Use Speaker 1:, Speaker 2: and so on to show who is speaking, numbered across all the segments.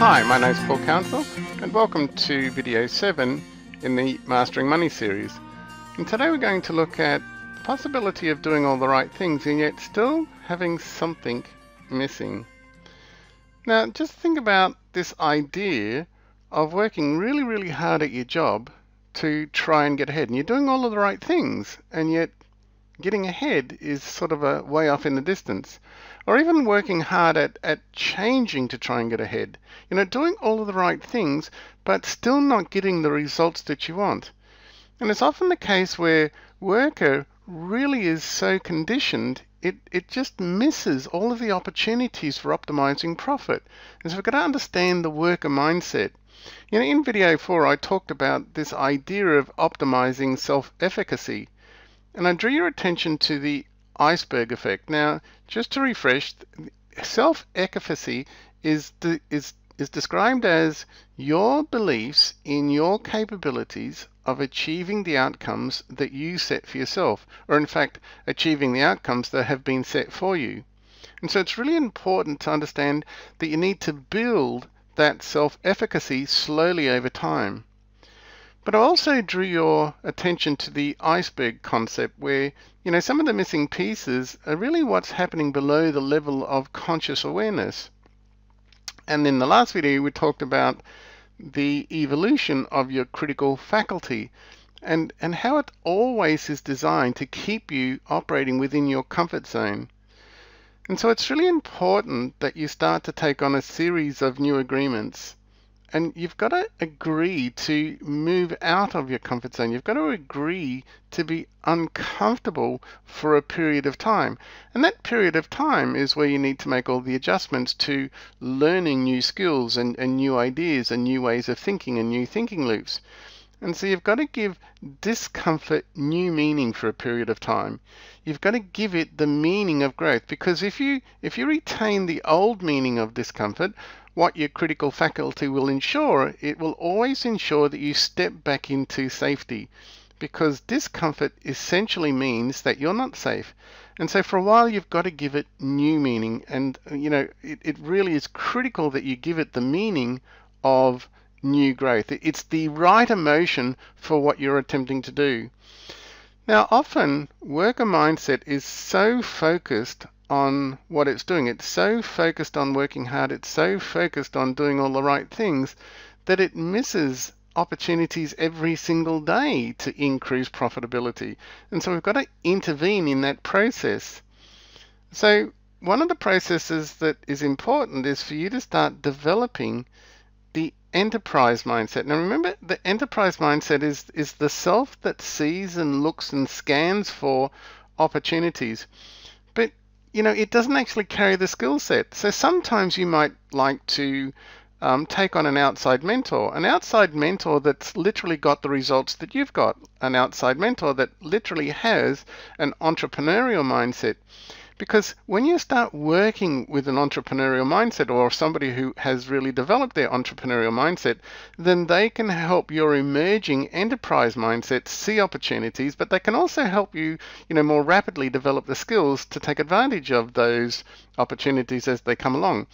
Speaker 1: Hi, my name is Paul Council and welcome to video 7 in the Mastering Money series. And today we're going to look at the possibility of doing all the right things and yet still having something missing. Now just think about this idea of working really hard at your job to try and get ahead, and you're doing all of the right things and yet getting ahead is sort of a way off in the distance. Or even working hard at changing to try and get ahead. You know, doing all of the right things, but still not getting the results that you want. And it's often the case where worker really is so conditioned, it just misses all of the opportunities for optimizing profit. And so we've got to understand the worker mindset. You know, in video 4, I talked about this idea of optimizing self-efficacy. And I drew your attention to the iceberg effect. Now, just to refresh, self-efficacy is described as your beliefs in your capabilities of achieving the outcomes that you set for yourself, or in fact, achieving the outcomes that have been set for you. And so it's really important to understand that you need to build that self-efficacy slowly over time. But I also drew your attention to the iceberg concept where, you know, some of the missing pieces are really what's happening below the level of conscious awareness. And in the last video, we talked about the evolution of your critical faculty and how it always is designed to keep you operating within your comfort zone. And so it's really important that you start to take on a series of new agreements. And you've got to agree to move out of your comfort zone. You've got to agree to be uncomfortable for a period of time. And that period of time is where you need to make all the adjustments to learning new skills and new ideas and new ways of thinking and new thinking loops. And so you've got to give discomfort new meaning for a period of time. You've got to give it the meaning of growth, because if you retain the old meaning of discomfort, what your critical faculty will ensure, it will always ensure that you step back into safety, because discomfort essentially means that you're not safe. And so for a while you've got to give it new meaning, and you know, it really is critical that you give it the meaning of new growth. It's the right emotion for what you're attempting to do. Now often worker mindset is so focused on what it's doing. It's so focused on working hard, it's so focused on doing all the right things that it misses opportunities every single day to increase profitability. And so we've got to intervene in that process. So one of the processes that is important is for you to start developing the enterprise mindset. Now remember, the enterprise mindset is the self that sees and looks and scans for opportunities. But you know, it doesn't actually carry the skill set. So sometimes you might like to take on an outside mentor that's literally got the results that you've got, an outside mentor that literally has an entrepreneurial mindset. Because when you start working with an entrepreneurial mindset, or somebody who has really developed their entrepreneurial mindset, then they can help your emerging enterprise mindset see opportunities, but they can also help you, you know, more rapidly develop the skills to take advantage of those opportunities as they come along.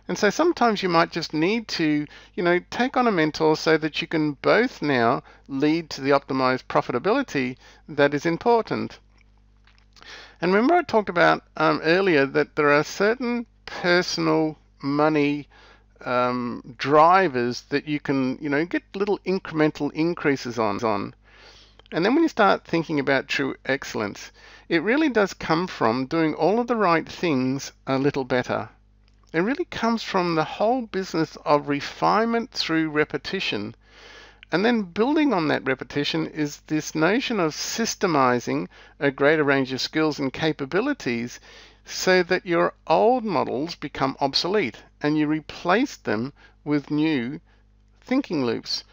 Speaker 1: And so sometimes you might just need to, you know, take on a mentor so that you can both now lead to the optimized profitability that is important. And remember I talked about earlier that there are certain personal money drivers that you can, you know, get little incremental increases on. And then when you start thinking about true excellence, it really does come from doing all of the right things a little better. It really comes from the whole business of refinement through repetition. And then building on that repetition is this notion of systemizing a greater range of skills and capabilities so that your old models become obsolete and you replace them with new thinking loops.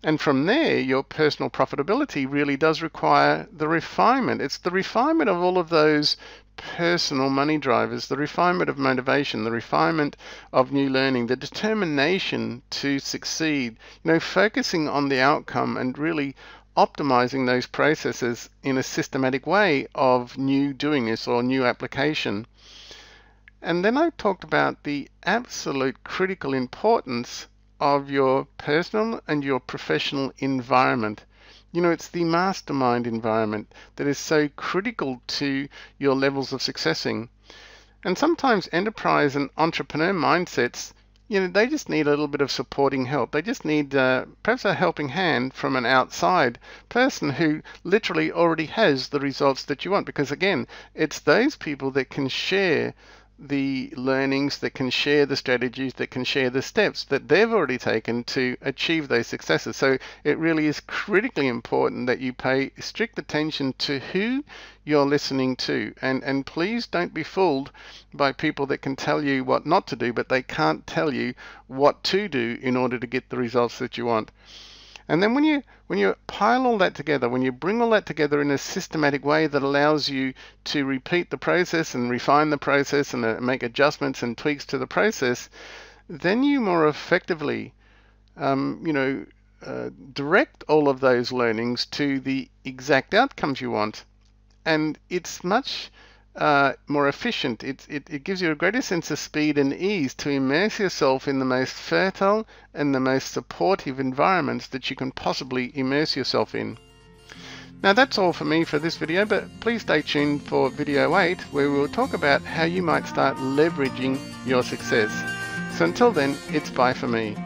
Speaker 1: And from there, your personal profitability really does require the refinement. It's the refinement of all of those personal money drivers, the refinement of motivation, the refinement of new learning, the determination to succeed, you know, focusing on the outcome and really optimizing those processes in a systematic way of new doing this or new application. And then I talked about the absolute critical importance of your personal and your professional environment. You know, it's the mastermind environment that is so critical to your levels of successing. And sometimes enterprise and entrepreneur mindsets, you know, they just need a little bit of supporting help. They just need perhaps a helping hand from an outside person who literally already has the results that you want. Because again, it's those people that can share the learnings, that can share the strategies, that can share the steps that they've already taken to achieve those successes. So it really is critically important that you pay strict attention to who you're listening to, and please don't be fooled by people that can tell you what not to do, but they can't tell you what to do in order to get the results that you want. And then when you pile all that together, when you bring all that together in a systematic way that allows you to repeat the process and refine the process and make adjustments and tweaks to the process, then you more effectively, direct all of those learnings to the exact outcomes you want. And it's much more efficient. It gives you a greater sense of speed and ease to immerse yourself in the most fertile and the most supportive environments that you can possibly immerse yourself in. Now that's all for me for this video, but please stay tuned for video 8, where we will talk about how you might start leveraging your success. So until then, it's bye for me.